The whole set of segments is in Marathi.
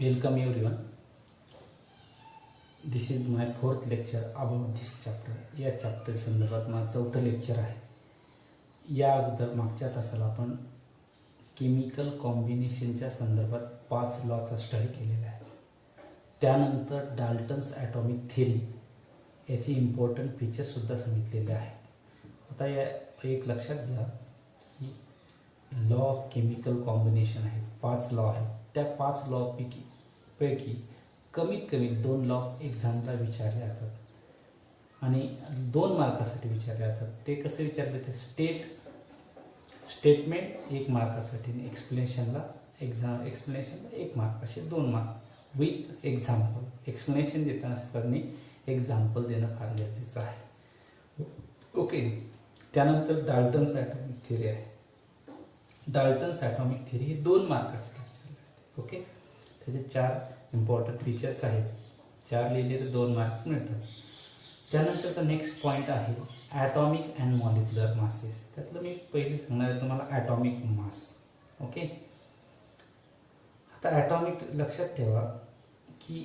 Welcome everyone. This is my fourth lecture about this chapter. या चॅप्टर संदर्भात माझं चौथं लेक्चर आहे. या अगोदर मागच्या तासाला आपण केमिकल कॉम्बिनेशनच्या संदर्भात 5 लॉचा स्टडी केलेला आहे. त्यानंतर डाल्टन्स ॲटॉमिक थेरी याचे इम्पॉर्टंट फीचरसुद्धा सांगितलेले आहे. आता या एक लक्षात घ्या की लॉ ऑफ केमिकल कॉम्बिनेशन आहे. 5 लॉ आहेत. त्या 5 लॉ पैकी कमीत कमी 2 लॉ एक्झामला विचारले जातात आणि 2 मार्कासाठी विचारले जातात. ते कसे विचारले ते स्टेटमेंट 1 मार्कासाठी आणि एक्सप्लेनेशनला 1 मार्क असे 2 मार्क विथ एक्झाम्पल. एक्सप्लेनेशन देताना असताना एक्झाम्पल देणं फार गरजेचं आहे. ओके. त्यानंतर डाल्टन्स ॲटॉमिक थेरी आहे. डाल्टन्स ॲटॉमिक थेरी ही 2 मार्कासाठी विचारली जाते. ओके. त्याचे 4 इम्पॉर्टंट फीचर्स आहेत. 4 लिहिले तर 2 मार्क्स मिळतात. त्यानंतरचा नेक्स्ट पॉईंट आहे ॲटॉमिक अँड मॉलिक्युलर मासेस. त्यातलं मी पहिले सांगणार आहे तुम्हाला ॲटॉमिक मास. ओके. आता ॲटॉमिक लक्षात ठेवा की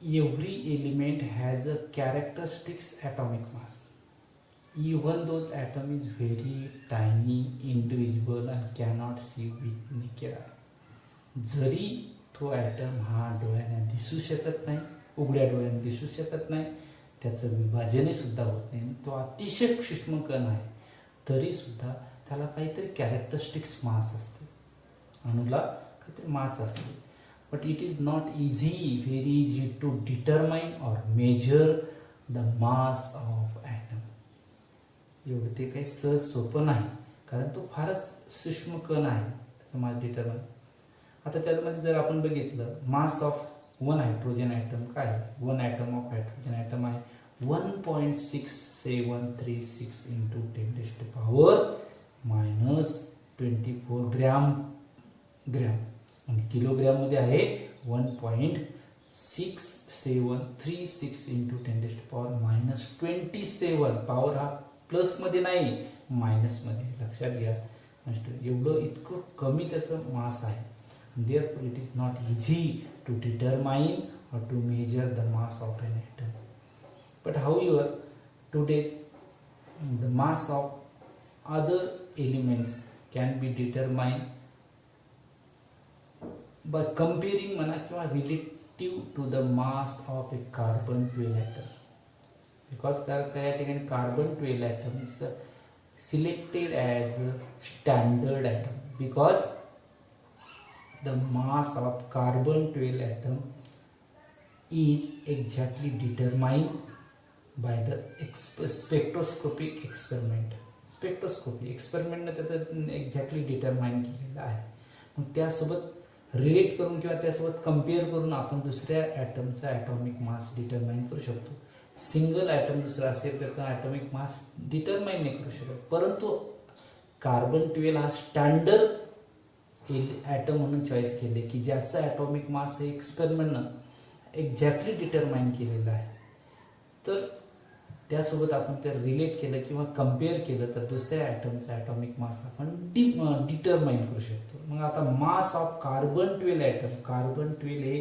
every element has a characteristics atomic mass. Even those atom is very tiny, individual and cannot see with naked eye. जरी तो ॲटम हा डोळ्याने दिसू शकत नाही, उघड्या डोळ्याने दिसू शकत नाही, त्याचं विभाजनही सुद्धा होत नाही, तो अतिशय सूक्ष्म कण आहे, तरी सुद्धा त्याला काहीतरी कॅरेक्टरिस्टिक्स मास असते. अणूला काहीतरी मास असते. But it is not very easy to determine or measure the mass of atom. एवढं ते काही सहज सोपं नाही, कारण तो फारच सूक्ष्म कण आहे, त्याचं मास डिटरमाइन. आता त्यामध्ये जर आपण बघितलं मास ऑफ 1 हायड्रोजन ॲटम काय आहे? 1 ॲटम ऑफ हायड्रोजन ॲटम आहे 1.6736 इंटू 10⁻⁻⁴ ग्रॅम. आणि किलोग्रॅममध्ये आहे 1.6736 इंटू 10⁻⁻27. पॉवर हा प्लसमध्ये नाही, मायनसमध्ये. लक्षात घ्या. एवढं इतकं कमी त्याचं मास आहे. Therefore, it is not easy to determine or to measure the mass of an atom. But however, today's the mass of other elements can be determined by comparing किंवा relative to the mass of a carbon 12 atom. Because त्या ठिकाणी carbon 12 atom is selected as a standard atom because the mass of carbon 12 atom is exactly determined by the spectroscopic experiment. Spectroscopy एक्सपेरिमेंटने त्याचं एक्झॅक्टली डिटरमाइन केलेलं आहे. मग त्यासोबत रिलेट करून किंवा त्यासोबत कम्पेअर करून आपण दुसऱ्या ॲटमचा ॲटॉमिक मास डिटरमाइन करू शकतो. सिंगल ॲटम दुसरा असेल त्याचा ॲटॉमिक मास डिटरमाइन नाही करू शकत. परंतु कार्बन 12 हा स्टँडर्ड ॲटम म्हणून चॉईस केले की ज्याचा ॲटॉमिक मास हे एक्सपेरिमेंटनं एक्झॅक्टली डिटरमाइन केलेलं आहे. तर त्यासोबत आपण ते रिलेट केलं किंवा कम्पेअर केलं तर दुसऱ्या ॲटमचा ॲटॉमिक मास आपण डिटरमाइन करू शकतो. मग आता mass of carbon 12 atom. Carbon 12 हे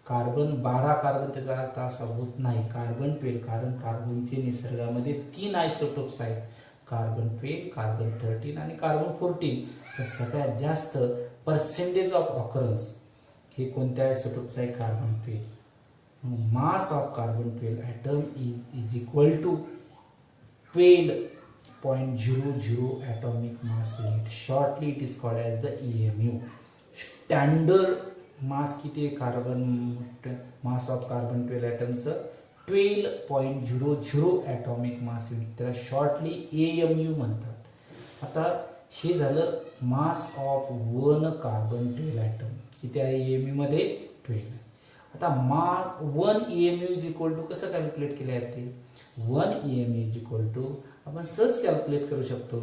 कार्बन 12 कार्बन त्याचा अर्थ असा होत नाही. कार्बन 12 कारण कार्बनचे निसर्गामध्ये 3 आयसोटोप्स आहेत. कार्बन 12, कार्बन 13 आणि कार्बन 14. तर सगळ्यात जास्त पर्सेंटेज ऑफ ऑकरन्स हे कोणत्या आयसोटोपचं आहे? Carbon 12. Mass of carbon 12 atom is equal to 12.00 atomic mass unit. Shortly it is called as the EMU. Standard mass किती आहे कार्बन मास ऑफ कार्बन 12 ॲटमचं? 12.00 ॲटॉमिक मास युनिट. त्याला शॉर्टली AMU म्हणतात. आता हे झालं मास ऑफ 1 कार्बन 12 ॲटम. किती आहे EMU मध्ये? 12. आता 1 EMU इज इक्वल टू कसं कॅल्क्युलेट केलं जाते? 1 EMU इज इक्वल टू आपण सहज कॅल्क्युलेट करू शकतो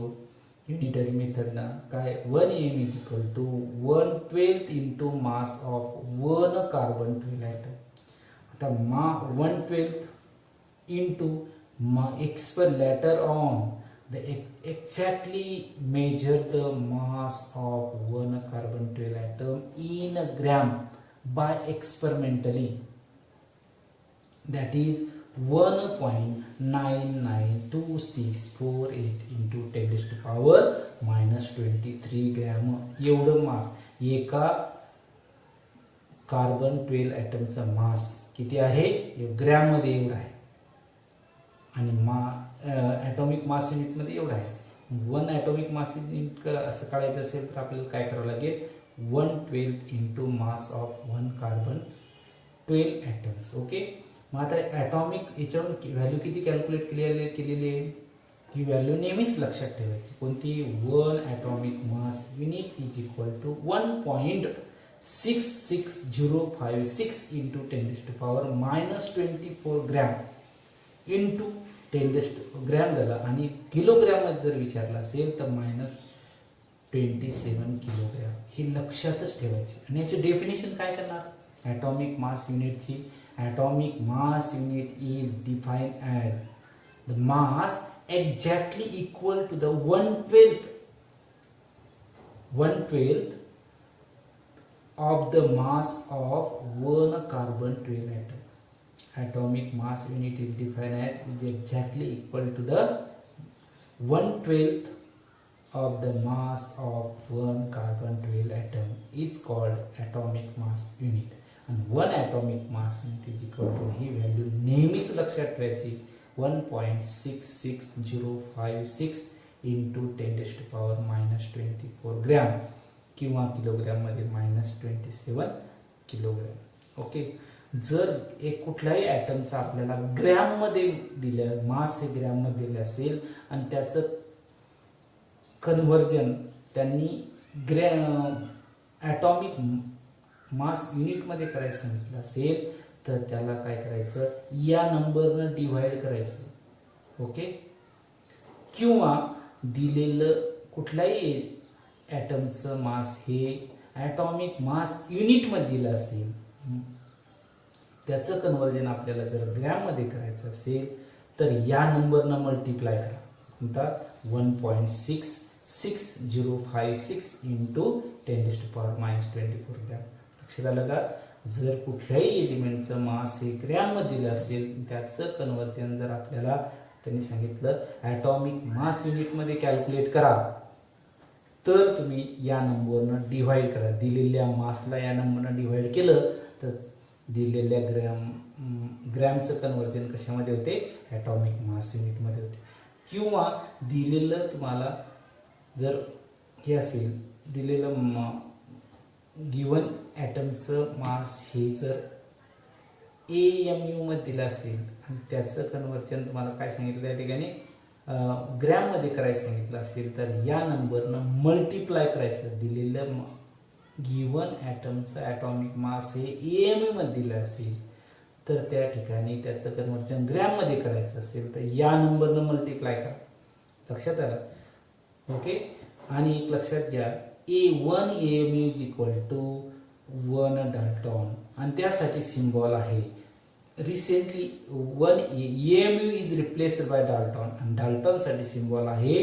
युनिटरी मेथडनं. काय? 1 EMU is equal to 1/12 into mass of 1 carbon 12 atom. आता 1/12 into later on they exactly measure the mass of 1 carbon 12 atom in a gram. by experimentally, that is 1.992648 into 10 to the power minus 23 gram एवढं मास एका कार्बन 12 ॲटमचा मास किती आहे ग्रॅम मध्ये एवढा आहे आणि ॲटॉमिक मास युनिट मध्ये एवढा आहे. 1 ॲटॉमिक मास युनिट असं काढायचं असेल तर आपल्याला काय करावं लागेल 1/12 into mass of 1 carbon 12 atoms. Okay, मग आता ॲटॉमिक याच्यावर व्हॅल्यू किती कॅल्क्युलेट केलेली आहे ही व्हॅल्यू नेहमीच लक्षात ठेवायची. कोणती 1 atomic mass unit is equal to 1.66056 into 10 to the power minus 24 gram into 10 gram झाला आणि किलोग्रॅम मध्ये जर विचारला असेल तर -27 किलोग्रॅम. हे लक्षातच ठेवायचे. आणि याची डेफिनेशन काय करणार ॲटॉमिक मास युनिटची. atomic mass unit is defined as the mass exactly equal to the 1/12 of the mass of one carbon 12 atom. Atomic mass unit is defined as is exactly equal to the 1/12 of the mass of one carbon 12 atom. It's called atomic mass unit. आणि 1 atomic mass unit is equal to ही व्हॅल्यू नेहमीच लक्षात ठेवायची 1.66056 into 10 to the power minus 24 gram किंवा किलोग्रॅम मध्ये -27 किलोग्रॅम. ओके, जर एक कुठल्याही ॲटमचा आपल्याला ग्रॅम मध्ये दिलं मास हे ग्रॅम मध्ये दिलं असेल आणि त्याचं कन्व्हर्जन त्यांनी ॲटॉमिक मास युनिट मध्ये करायचं सांगितलं असेल तर त्याला काय करायचं या नंबरनं डिवाइड करायचं. ओके, किंवा दिलेलं कुठल्याही ॲटमचं मास हे ॲटॉमिक मास युनिट मध्ये दिलं असेल त्याचं कन्व्हर्जन आपल्याला जर ग्रॅम मध्ये करायचं असेल तर या नंबरनं मल्टिप्लाय करा. आता 1.66056 into 10 to the power minus 24 gram. लक्षात आलं का. जर कुठल्याही एलिमेंटचं मास हे ग्रॅम मध्ये दिलं असेल त्याचं कन्व्हर्जन जर आपल्याला त्यांनी सांगितलं ॲटॉमिक मास युनिट मध्ये कॅल्क्युलेट करा तर तुम्ही या नंबरनं डिव्हाइड करा. दिलेल्या मासला या नंबरनं डिव्हाइड केलं तर दिलेल्या ग्रॅमचं कन्व्हर्जन कशामध्ये होते ॲटॉमिक मास युनिट मध्ये होते. किंवा दिलेलं तुम्हाला जर हे असेल दिलेलं गिवन ॲटमचं मास हे जर AMU मध्ये दिलं असेल आणि त्याचं कन्व्हर्जन तुम्हाला काय सांगितलं या ठिकाणी ग्रॅम मध्ये करायचं सांगितलं असेल तर या नंबरनं मल्टिप्लाय करायचं. दिलेलं गिवन ॲटमचं ॲटॉमिक मास हे AMU मध्ये दिलं असेल तर त्या ठिकाणी त्याचं कन्व्हर्जन ग्रॅम मध्ये करायचं असेल तर या नंबरनं मल्टिप्लाय करा. लक्षात आलं. ओके, आणि एक लक्षात घ्या1 AMU is equal to 1 dalton आणि त्यासाठी सिम्बॉल आहे recently 1 AMU is replaced by dalton आणि डाल्टन साठी सिम्बॉल आहे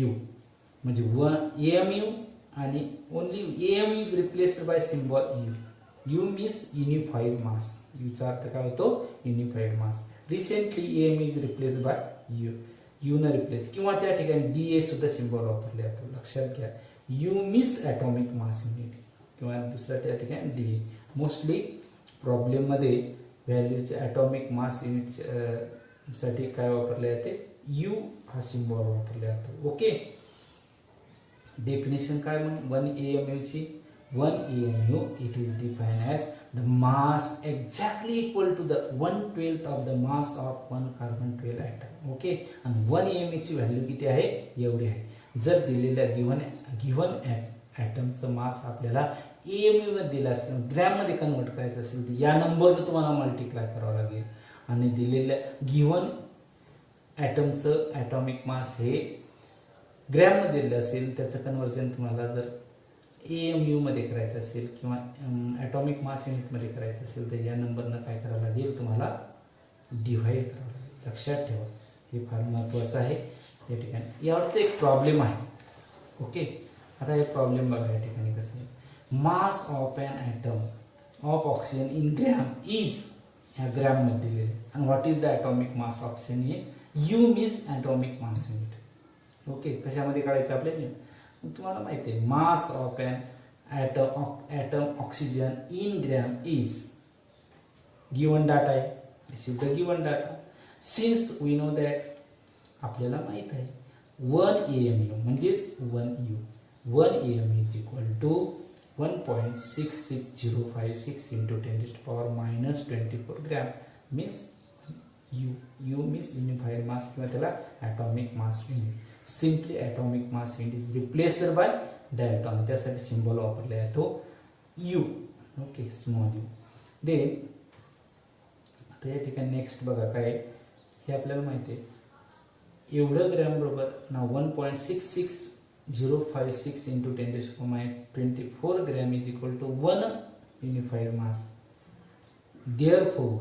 U. म्हणजे 1 AMU आणि only AMU is replaced by symbol U. U means unified mass. यूचा अर्थ काय होतो unified mass. Recently AMU is replaced by U. U न रिप्लेस किंवा त्या ठिकाणी DA सुद्धा सिम्बॉल वापरले जातो. लक्षात घ्या U means atomic mass unit किंवा दुसऱ्या त्या ठिकाणी DA. मोस्टली प्रॉब्लेममध्ये व्हॅल्यूचे ॲटॉमिक मास युनिट साठी काय वापरले जाते U हा सिम्बॉल वापरला जातो. ओके, डेफिनेशन काय मग 1 AMU ची 1 AMU it is defined as the mass exactly equal to the 1/12 of the mass of 1 carbon 12 atom. Okay, आणि 1 AMU ची व्हॅल्यू किती आहे एवढी आहे. जर दिलेल्या गिवन ॲटमचं मास आपल्याला AMU मध्ये दिलं असेल ग्रॅम मध्ये कन्वर्ट करायचं असेल तर या नंबरनं तुम्हाला मल्टिप्लाय करावं लागेल. आणि दिलेल्या गिवन ॲटमचं ॲटॉमिक मास हे ग्रॅम मध्ये दिलं असेल त्याचं कन्वर्जन तुम्हाला जर AMU मध्ये करायचं असेल किंवा ॲटॉमिक मास युनिट मध्ये करायचं असेल तर या नंबरनं काय करावं लागेल तुम्हाला डिव्हाइड करावं लागेल. लक्षात ठेवा हे फार महत्त्वाचं आहे. या ठिकाणी यावरती एक प्रॉब्लेम आहे. ओके, आता हे प्रॉब्लेम बघा या ठिकाणी कसं आहे. Mass of an atom of oxygen in gram is, ह्या ग्रॅममध्ये दिलेले. आणि what is the atomic mass of oxygen in U means atomic mass unit. Okay, कशामध्ये काढायचं आपल्याला. तुम्हाला माहिती आहे mass of an atom oxygen in gram is given data आहे. This is the given data. Since we know that, आपल्याला माहित आहे 1 AMU म्हणजेच 1U, 1 AMU is equal to 1.66056 into 10 to the power minus 24 gram means U means unified mass किंवा त्याला atomic mass unit. Simply atomic mass unit is replaced by diatom. त्यासाठी सिंबल वापरला आहे तो U. Okay, small u. Then आता या ठिकाणी नेक्स्ट बघा काय हे आपल्याला माहिती आहे. एवढं ग्रॅम बरोबर ना 1.66056 into 10 to the power minus 24 gram is equal to 1 unified mass. Therefore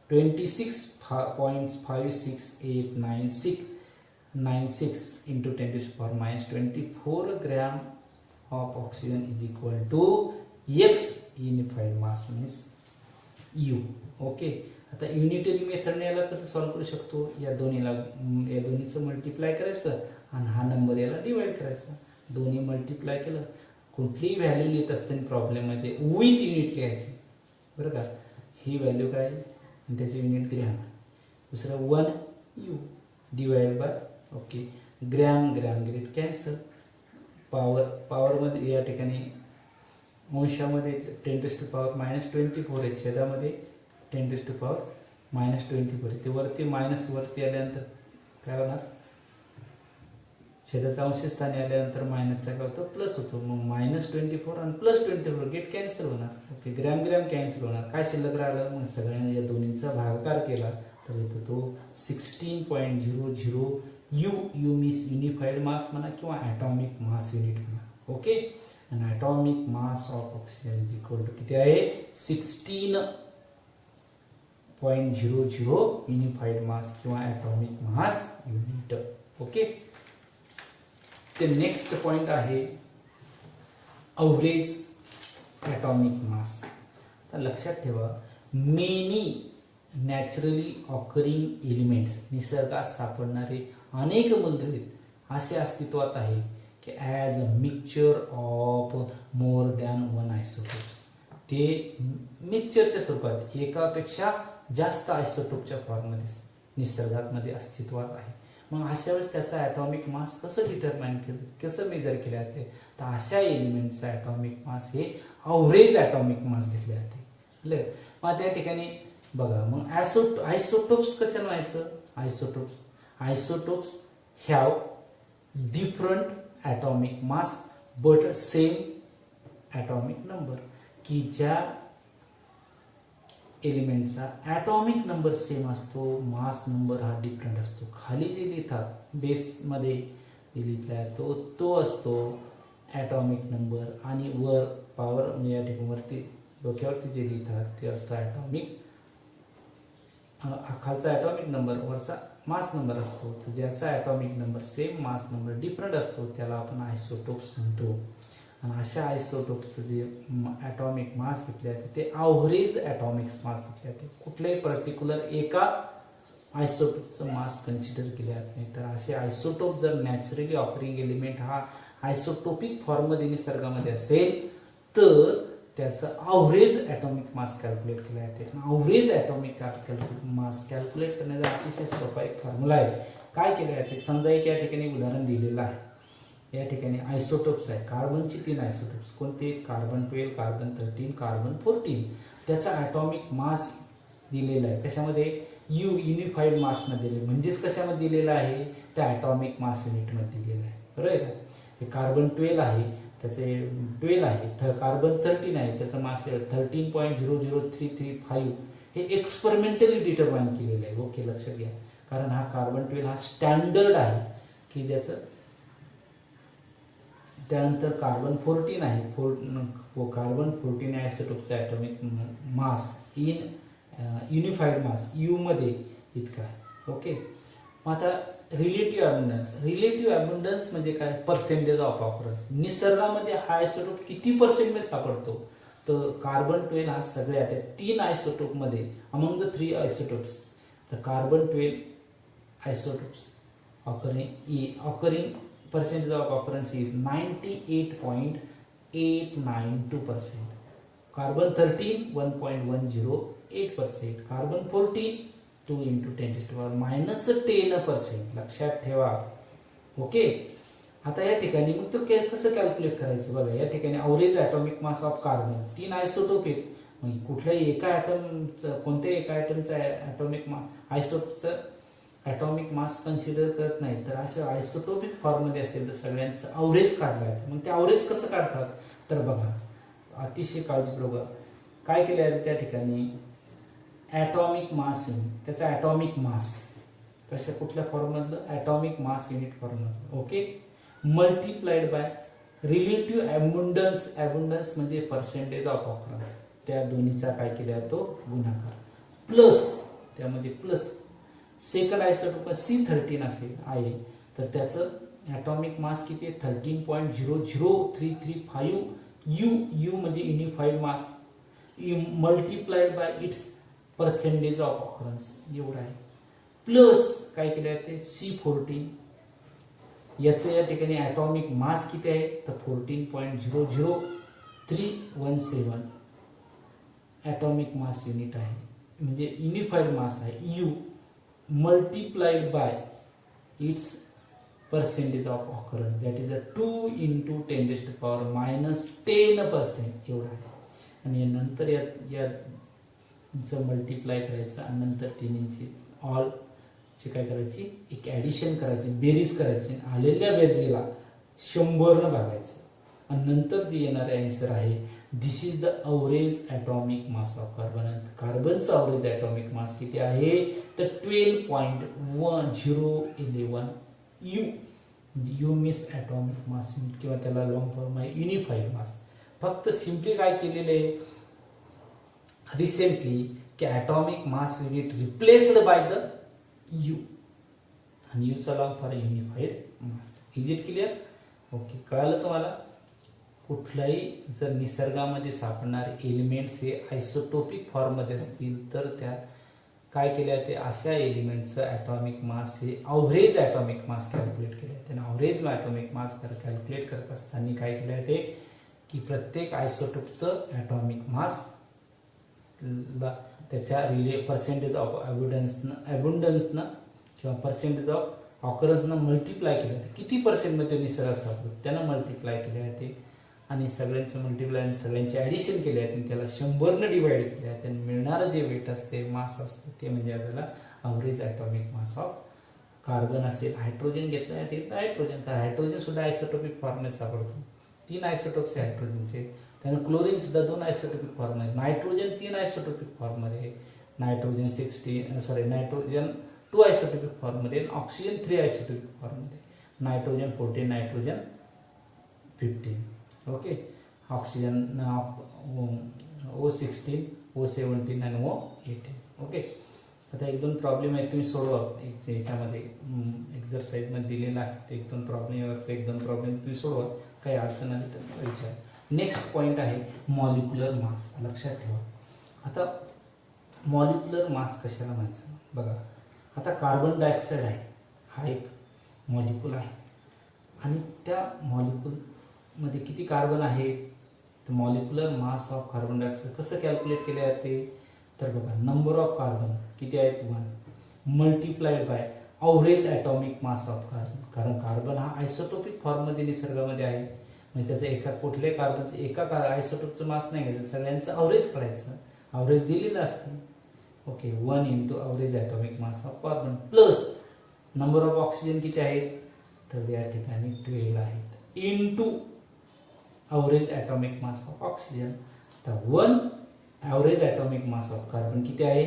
26.56896 into 10 to the power minus 24 gram of oxygen is equal to X unified mass means U. Okay, आता युनिटरी मेथडने याला कसं सॉल्व्ह करू शकतो. या दोन्हीचं मल्टिप्लाय करायचं आणि हा नंबर याला डिवाइड करायचा. दोन्ही मल्टिप्लाय केलं, कुठलीही व्हॅल्यू लिहित असताना प्रॉब्लेममध्ये विथ युनिट लिहायची बरं का. ही व्हॅल्यू काय आणि त्याचे युनिट ग्रॅम. दुसरं 1U divide by okay gram great cancel. पॉवरमध्ये या ठिकाणी अंशामध्ये 10 to the power minus 24 आहे, छेदामध्ये 10 to the power minus 24. ते वरती मायनस वरती आल्यानंतर काय होणार, छेदाचा अंश स्थानी आल्यानंतर मायनसचा काय होतो प्लस होतो. मग -24 आणि +24 गेट कॅन्सल होणार. ओके, ग्रॅम कॅन्सल होणार. काय शिल्लक राहिलं, मग सगळ्यांना या दोन्हीचा भागाकार केला तर येतो तो 16.00 U. U means unified mass म्हणा किंवा ॲटॉमिक मास युनिट म्हणा. ओके, आणि atomic mass of oxygen is equal to किती आहे 16.00 युनिफाईड मास किंवा ॲटॉमिक मास युनिट. ओके, ते नेक्स्ट पॉइंट आहे अवरेज ॲटॉमिक मास. तर लक्षात ठेवा मेनी नॅचरली ऑकरिंग एलिमेंट्स, निसर्गात सापडणारे अनेक मूलद्रव्ये असे अस्तित्वात आहे की as a mixture of more than one isotopes. ते मिक्सचरच्या स्वरूपात एकापेक्षा जास्त आयसोटोपच्या फॉर्ममध्ये निसर्गात मध्ये अस्तित्वात आहे. मग अशा वेळेस त्याचा ॲटॉमिक मास कसं डिटरमाइन केलं, कसं मेजर केले जाते, तर अशा एलिमेंटचा ॲटॉमिक मास हे अवरेज ॲटॉमिक मास घेतले जाते. मग त्या ठिकाणी बघा मग आयसोटोप्स कसे व्हायचं. Isotopes have different atomic mass but same atomic number. की ज्या एलिमेंटचा ॲटॉमिक नंबर सेम असतो, मास नंबर हा डिफरंट असतो. खाली जे लिहितात बेसमध्ये जे लिहितला तो असतो ॲटॉमिक नंबर, आणि वर पॉवर या ठिकाणी वरती डोक्यावरती जे लिहितात ते असतं ॲटॉमिक, खालचा ॲटॉमिक नंबर वरचा मास नंबर असतो. तर ज्याचा atomic number same mass number different असतो त्याला आपण आयसोटोप्स म्हणतो. आणि अशा आयसोटोपचं जे ॲटॉमिक मास घेतले जाते ते अवरेज ॲटॉमिक मास घेतले जाते. कुठल्याही पर्टिक्युलर एका आयसोटोपचं मास कन्सिडर केले जात नाही. तर असे आयसोटोप जर नॅचरली ऑकरिंग एलिमेंट हा आयसोटोपिक फॉर्ममध्ये निसर्गामध्ये असेल तर त्याचं अवरेज ॲटॉमिक मास कॅल्क्युलेट केला जाते. अवरेज ॲटॉमिक मास कॅल्क्युलेट करण्याचा अतिशय सोपा एक फॉर्म्युला आहे. काय केलं जाते, समजा एक या ठिकाणी उदाहरण दिलेलं आहे. या ठिकाणी आयसोटोप्स आहे, कार्बनची 3 आयसोटोप्स कोणते, कार्बन 12, कार्बन 13, कार्बन 14. त्याचा ॲटॉमिक मास दिलेला आहे कशामध्ये, यू युनिफाईड मासमध्ये दिले, म्हणजेच कशामध्ये दिलेला आहे, त्या ॲटॉमिक मास युनिटमध्ये दिलेला आहे. बरोबर आहे का. हे कार्बन 12 आहे, त्याचे 12 आहे, कार्बन 13 आहे, त्याचा मास 13.00335. हे एक्सपेरिमेंटली डिटरमाइन केलेलं आहे. ओके, लक्षात घ्या, कारण हा कार्बन 12 हा स्टँडर्ड आहे की ज्याचं. त्यानंतर कार्बन 14 आहे, कार्बन 14 आयसोटोपचा atomic mass in unified mass U मध्ये इतका आहे. ओके, मग आता रिलेटिव्ह अबंडन्स म्हणजे काय, पर्सेंटेज ऑफ ऑकरन्स. निसर्गामध्ये हा आयसोटोप किती पर्सेंटमध्ये सापडतो, तर कार्बन 12 हा सगळ्यात 3 आयसोटोप मध्ये among the 3 isotopes the carbon 12 isotopes occurring percentage of occurrence is 98.892%. Carbon 13 1.108%. Carbon 14 2 into 10 to the power minus 10%. लक्षात ठेवा. ओके. आता या ठिकाणी मग तो कसं कॅल्क्युलेट करायचं बघा. या ठिकाणी average atomic mass of carbon 3 isotope आहेत. मग कुठल्याही एका ॲटमचं, कोणत्याही एका ॲटमचं ॲटॉमिक आयसोटोपचं ॲटॉमिक मास कन्सिडर करत नाही, तर असं आयसोटोपिक फॉर्ममध्ये असेल तर सगळ्यांचं अवरेज काढलं आहे. मग ते अवरेज कसं काढतात, तर बघा अतिशय काळजीपूर्वक काय केलं आहे त्या ठिकाणी, ॲटॉमिक मास युनिट, त्याचा ॲटॉमिक मास कशा कुठल्या फॉर्ममधलं, ॲटॉमिक मास युनिट फॉर्ममधलं. Okay. Multiplied by relative abundance म्हणजे पर्सेंटेज ऑफ ऑकरन्स, त्या दोन्हीचा काय केला तो गुणाकार, प्लस त्यामध्ये प्लस सेकंड आयसोटोप C13 असेल आहे तर त्याचं ॲटॉमिक मास किती आहे, 13.00335 यू म्हणजे unified mass multiplied by it's percentage of occurrence एवढा आहे. प्लस काय केलं आहे ते C14, याचं या ठिकाणी ॲटॉमिक मास किती आहे तर 14.00317 ॲटॉमिक मास युनिट आहे, म्हणजे युनिफाईड मास आहे you multiplied by its percentage of occurrence, that is a 2 into 10 to the power minus 10% एवढा आहे. आणि नंतर याचं मल्टिप्लाय करायचं आणि नंतर तिन्हींची ऑल ची काय करायची, एक ॲडिशन करायची, बेरीज करायची, आलेल्या बेरजेला 100 भागायचं आणि नंतर जे येणारे आन्सर आहे this is the average atomic mass of carbon. कार्बनचा अवरेज ॲटॉमिक मास किती आहे तर 12.1011 U. U means atomic mass किंवा त्याला लॉंग फॉर्म आहे युनिफाईड मास. फक्त सिम्पली काय केलेले आहे रिसेंटली की atomic mass unit replaced by the U आणि यूचा long for unified mass. Is it clear? Okay. कळालं तुम्हाला? कुठल्याही जर निसर्गामध्ये सापडणारे एलिमेंट्स हे आयसोटोपिक फॉर्ममध्ये असतील तर त्या काय केल्या ते अशा एलिमेंटचं ॲटॉमिक मास हे अवरेज ॲटॉमिक मास कॅल्क्युलेट केलं आहे. त्याने अवरेज ॲटॉमिक मास कॅल्क्युलेट करत असताना काय केलं आहे ते की प्रत्येक आयसोटोपचं ॲटॉमिक मास त्याच्या पर्सेंटेज ऑफ अबंडन्सनं किंवा पर्सेंटेज ऑफ ऑकरन्सनं मल्टिप्लाय केलं. किती पर्सेंटमध्ये निसर्गात सापडतो त्यानं मल्टिप्लाय केले आहे ते आणि सगळ्यांचं मल्टिप्लाय आणि सगळ्यांचे ॲडिशन केले आहेत आणि त्याला 100 डिवाइड केले आहे. त्यांनी मिळणारं जे वेट असते मास असते ते म्हणजे आपल्याला average atomic mass of carbon असेल. हायड्रोजन घेतलं आहे ते हायड्रोजन, कारण हायड्रोजन सुद्धा आयसोटोपिक फॉर्ममध्ये सापडतो. 3 आयसोटोप्स आहे हायड्रोजनचे. त्यानंतर क्लोरीन सुद्धा 2 आयसोटोपिक फॉर्म आहे. नायट्रोजन 3 आयसोटोपिक फॉर्ममध्ये आहे. नायट्रोजन 2 आयसोटोपिक फॉर्ममध्ये, ऑक्सिजन 3 आयसोटोपिक फॉर्ममध्ये, nitrogen 14, nitrogen 15. Okay. Oxygen O16, O17 आणि O18. ओके. आता 1-2 प्रॉब्लेम आहेत तुम्ही सोडवा याच्यामध्ये एक्झरसाइजमध्ये दिलेला आहे ते 1-2 प्रॉब्लेम यावरचा 1-2 प्रॉब्लेम तुम्ही सोडवा. काही अडचण आली तर विचार. नेक्स्ट पॉईंट आहे मॉलिक्युलर मास. लक्षात ठेवा. आता मॉलिक्युलर मास कशाला म्हणायचं बघा. आता कार्बन डायऑक्साईड आहे हा एक मॉलिक्यूल आहे आणि त्या मॉलिक्यूलमध्ये किती कार्बन आहे तर molecular mass of carbon dioxide कसं कॅल्क्युलेट केले जाते तर बघा नंबर ऑफ कार्बन किती आहेत 1 multiplied by average atomic mass of carbon. कारण कार्बन हा आयसोटोपिक फॉर्ममध्ये निसर्गामध्ये आहे म्हणजे त्याचं एका कुठल्याही कार्बनचं एका आयसोटोपचं मास नाही घ्यायचं, सगळ्यांचं अवरेज करायचं. अवरेज दिलेलं असतं. Okay. 1 into average atomic mass of carbon plus number of oxygen किती आहेत तर या ठिकाणी 12 आहेत into average atomic mass of oxygen. तर 1 average atomic mass of carbon किती आहे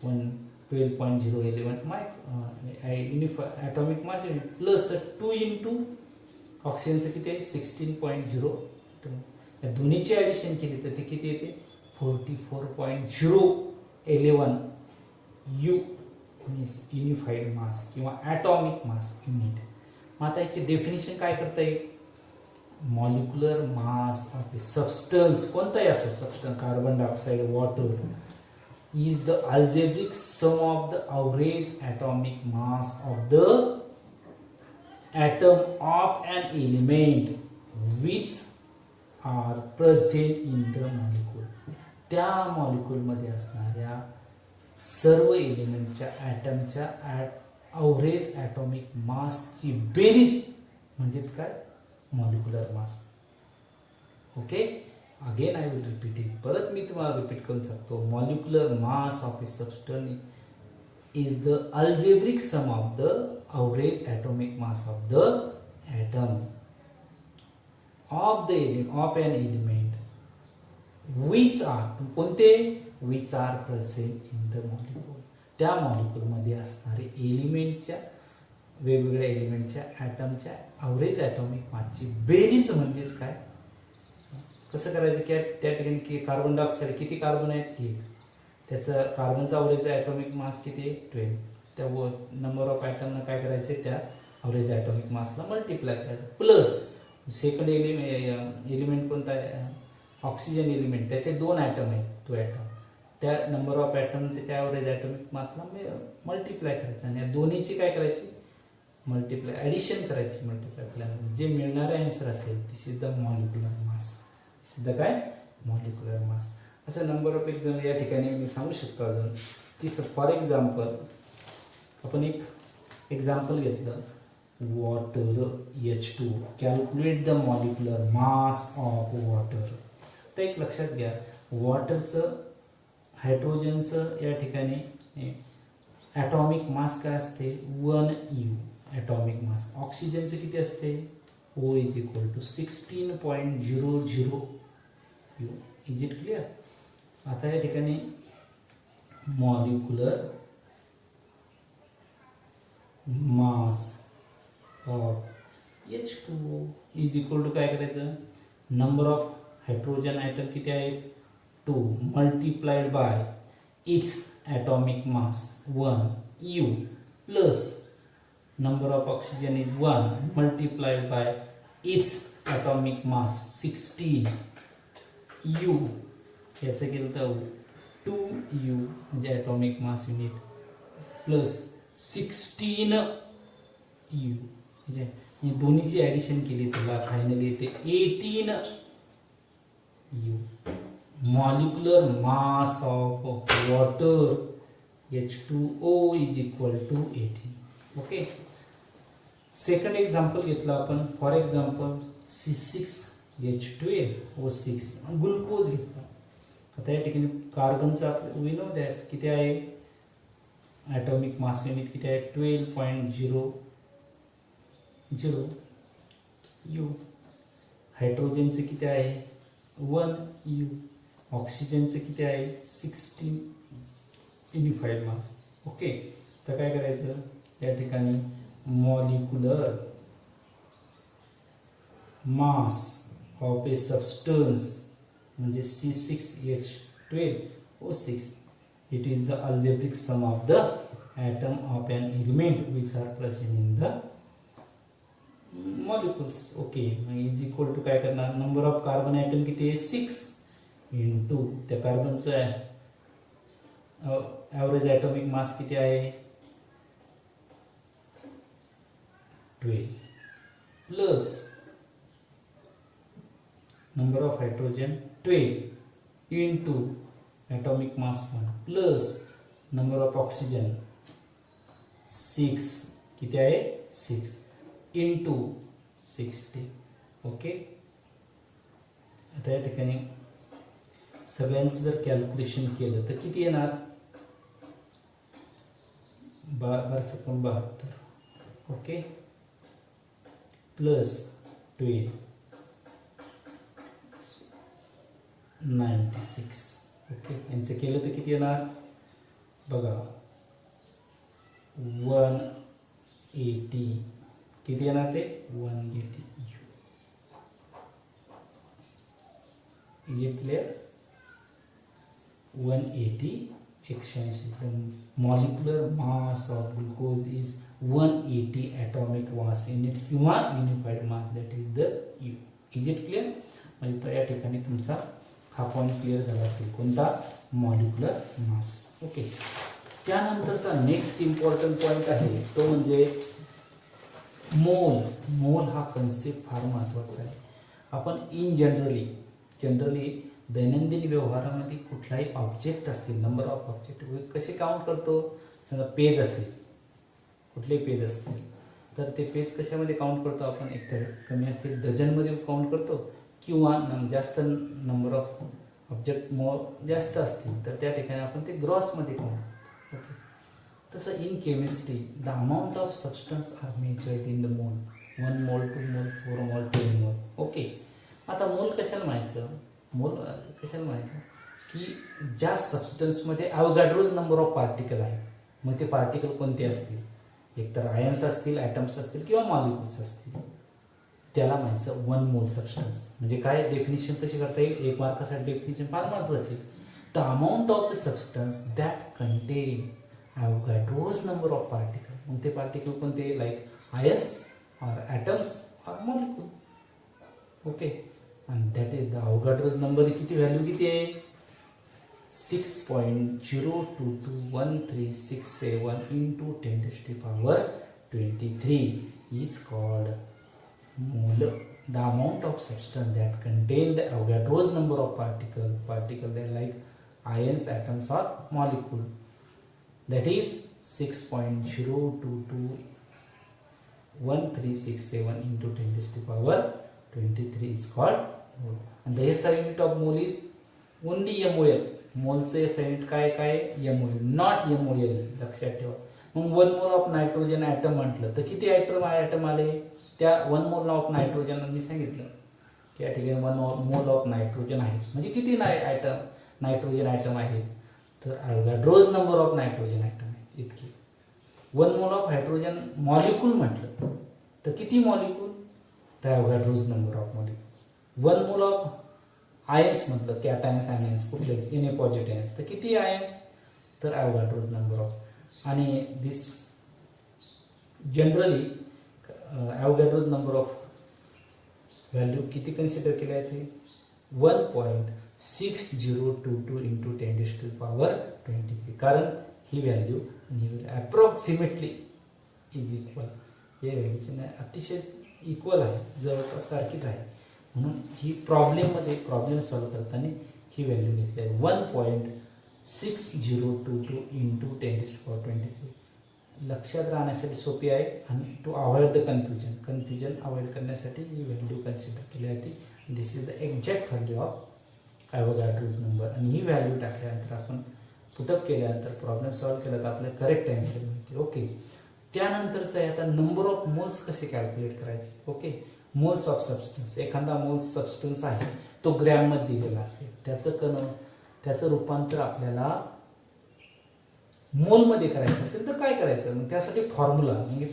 12.011 ॲटॉमिक मास प्लस 2 इंटू ऑक्सिजनचं किती आहे 16.02. या दोन्हीची ॲडिशन केली तर ते किती येते 44.011 यू मीन्स युनिफाईड मास किंवा ॲटॉमिक मास युनिट. मग आता याची डेफिनेशन काय करता येईल? Molecular mass of a substance, कोणताही असो substance, carbon dioxide, water, is the algebraic sum of the average atomic mass of the atom of an element which are present in the molecule. त्या मॉलिक्यूल मध्ये असणाऱ्या सर्व एलिमेंटच्या ॲटमच्या ॲव्हरेज ॲटॉमिक मासची बेरीज म्हणजेच काय? Molecular mass. Okay, again I will repeat it. परत मी तुम्हाला रिपीट करून सांगतो. Molecular mass of a substance is the algebraic sum of the average atomic mass of the atom of an element which are, कोणते? which are present in the molecule. त्या मॉलिक्यूल मध्ये असणारे एलिमेंटच्या, वेगवेगळ्या एलिमेंटच्या ॲटमच्या ॲव्हरेज ॲटॉमिक मासची बेरीज म्हणजेच काय? कसं करायचं की त्या ठिकाणी की कार्बन डायऑक्साईड किती कार्बन आहेत? 1. त्याचं कार्बनचा ॲव्हरेज ॲटॉमिक मास किती आहे? 12. त्या नंबर ऑफ ॲटमनं काय करायचे? त्या ॲव्हरेज ॲटॉमिक मासला मल्टिप्लाय करायचं. प्लस सेकंड एलिमेंट कोणता आहे? Oxygen element. त्याचे 2 ॲटम आहेत. तो ॲटम त्या नंबर ऑफ ॲटम त्याच्या ॲव्हरेज ॲटॉमिक मासला मल्टिप्लाय करायचं आणि या दोन्हीची काय करायची? मल्टिप्लाय, ॲडिशन करायची. मल्टिप्लाय केल्यानंतर जे मिळणारं आन्सर असेल दिस इज द मॉलिक्युलर मास. सिद्ध काय? Molecular mass. असं नंबर ऑफ एक्झाम्पल या ठिकाणी मी सांगू शकतो अजून की फॉर एक्झाम्पल आपण एक एक्झाम्पल घेतलं, water H2. Calculate the molecular mass of water. तर एक लक्षात घ्या, वॉटरचं हायड्रोजनचं या ठिकाणी ॲटॉमिक मास काय असते? 1U atomic mass. ऑक्सिजनचं किती असते? O is equal to 16.00 U. Is it clear? आता या ठिकाणी molecular mass of H2 is equal to काय करायचं? नंबर ऑफ हायड्रोजन ॲटम किती आहेत? 2 multiplied by its atomic mass 1U plus number of oxygen is 1 multiplied by its atomic mass 16 U. याचं केलं तर 2U म्हणजे atomic mass unit plus 16 U म्हणजे दोन्हीची ॲडिशन केली त्याला फायनली येते 18 U. Molecular mass of water H2O is equal to 18. Okay, second example घेतलं आपण. फॉर एक्झाम्पल C6H12O6 ग्लुकोज घेतला. आता या ठिकाणी कार्बनचा वी नो दॅट किती आहे? ॲटॉमिक मास युनिट किती आहे? 12.00 U. हायड्रोजनचं किती आहे? 1U. ऑक्सिजनचं किती आहे? 16 युनिफाईड मास. ओके, तर काय करायचं? या ठिकाणी molecular mass of a substance म्हणजे C6H12O6 it is the algebraic sum of the atom of an element which are present in the molecules. Okay, is equal to काय करणार? नंबर ऑफ कार्बन ॲटम किती आहे? 6 इंटू त्या कार्बनचं ॲव्हरेज ॲटॉमिक मास किती आहे? 12 plus number of hydrogen 12 into atomic mass 1 plus number of oxygen 6 किती आहे? 6 into 60. ओके, आता या ठिकाणी सगळ्यांचं जर कॅल्क्युलेशन केलं तर किती येणार? 1272. Okay, plus 12 96. ओके, यांचं केलं तर किती येणार? बघा 180. किती येणार ते? 180 U. Is it clear? 180 180. The molecular mass of glucose is 180 atomic mass unit किंवा unified mass, that is the U. Is it clear? म्हणजे तो या ठिकाणी तुमचा हा पॉईंट क्लिअर झाला असेल, कोणता? Molecular mass. ओके. त्यानंतरचा नेक्स्ट इम्पॉर्टंट पॉईंट आहे तो म्हणजे मोल. मोल हा कन्सेप्ट फार महत्त्वाचा आहे. आपण इन जनरली दैनंदिन व्यवहारामध्ये कुठलाही ऑब्जेक्ट असतील, नंबर ऑफ ऑब्जेक्ट कसे काउंट करतो? समजा पेज असेल, कुठले पेज असतील तर ते पेज कशामध्ये काउंट करतो आपण? एकतर कमी असतील डझनमध्ये काउंट करतो किंवा जास्त नंबर ऑफ ऑब्जेक्ट जास्त असतील तर त्या ठिकाणी आपण ते ग्रॉसमध्ये काउंट करतो. ओके. तसं in chemistry the amount of substance are measured in the mole. 1 मोल, 2 मोल, 4 मोल, 10 मोल. ओके. आता मोल कशाला म्हणायचं? मोल कशाला म्हणायचं की ज्या सबस्टन्समध्ये अवोगाड्रोज नंबर ऑफ पार्टिकल आहे. मग ते पार्टिकल कोणते असतील? एकतर आयन्स असतील, ॲटम्स असतील किंवा मॉलिक्युल्स असतील, त्याला म्हणायचं 1 मोल सबस्टन्स. म्हणजे काय डेफिनेशन कशी करता येईल? 1 मार्कासाठी डेफिनेशन फार महत्त्वाची. The amount of the substance that contain Avogadro's number of particle. मग ते पार्टिकल कोणते? Like ions or atoms or molecule. Okay. आणि that is the Avogadro's number. किती व्हॅल्यू किती आहे? 6.0221367 into 10⁻23 is called mole. The amount of substance that contain the Avogadro's number of particle that like ions, atoms or molecule, that is 6.0221367 into 10⁻23 is called mole. And the SI unit of mole is only MOL. मोलचे एस युनिट काय काय? MOL, not MOL. लक्षात ठेवा. मग 1 मोल ऑफ नायट्रोजन ॲटम म्हटलं तर किती ॲटम आले? त्या 1 मोल ऑफ नायट्रोजन मी सांगितलं की या ठिकाणी 1 मोल ऑफ नायट्रोजन आहे. म्हणजे किती नायट्रोजन ॲटम आहेत? तर अवोगाड्रोज नंबर ऑफ नायट्रोजन ॲटम आहेत इतके. 1 मोल ऑफ हायड्रोजन मॉलिक्यूल म्हटलं तर किती मॉलिक्यूल? तर अवोगाड्रोज number of molecules. 1 mole of ions म्हटलं कॅटायन्स, आयन्स कुठलेच Na पॉझिटिव्ह आयन्स तर किती आयन्स? तर अवोगाड्रोज नंबर ऑफ. आणि दिस जनरली अवोगाड्रोज नंबर ऑफ व्हॅल्यू किती कन्सिडर केले आहे? 1.6022 into 10⁻23. कारण ही व्हॅल्यू अप्रॉक्सिमेटली इज इक्वल. या व्हॅल्यूची अतिशय इक्वल आहे, जवळपास सारखीच आहे. म्हणून ही प्रॉब्लेम सॉल्व्ह करताना ही व्हॅल्यू घेतली आहे 1.6022 into 10⁻23. लक्षात राहण्यासाठी सोपी आहे आणि to avoid the confusion avoid करण्यासाठी ही व्हॅल्यू कन्सिडर केली आहे. This is the exact value of Avogadro's number. आणि ही व्हॅल्यू टाकल्यानंतर आपण पुटअप केल्यानंतर प्रॉब्लेम सॉल्व्ह केला तर आपल्याला करेक्ट आन्सर मिळते. ओके. त्यानंतरचं आहे आता नंबर ऑफ मोल्स कसे कॅल्क्युलेट करायचे. ओके. Moles of substance. एखादा मोल्स सबस्टन्स आहे तो ग्रॅममध्ये दिलेला असेल, त्याचं रूपांतर आपल्याला मोलमध्ये करायचं असेल तर काय करायचं? मग त्यासाठी फॉर्म्युला म्हणजे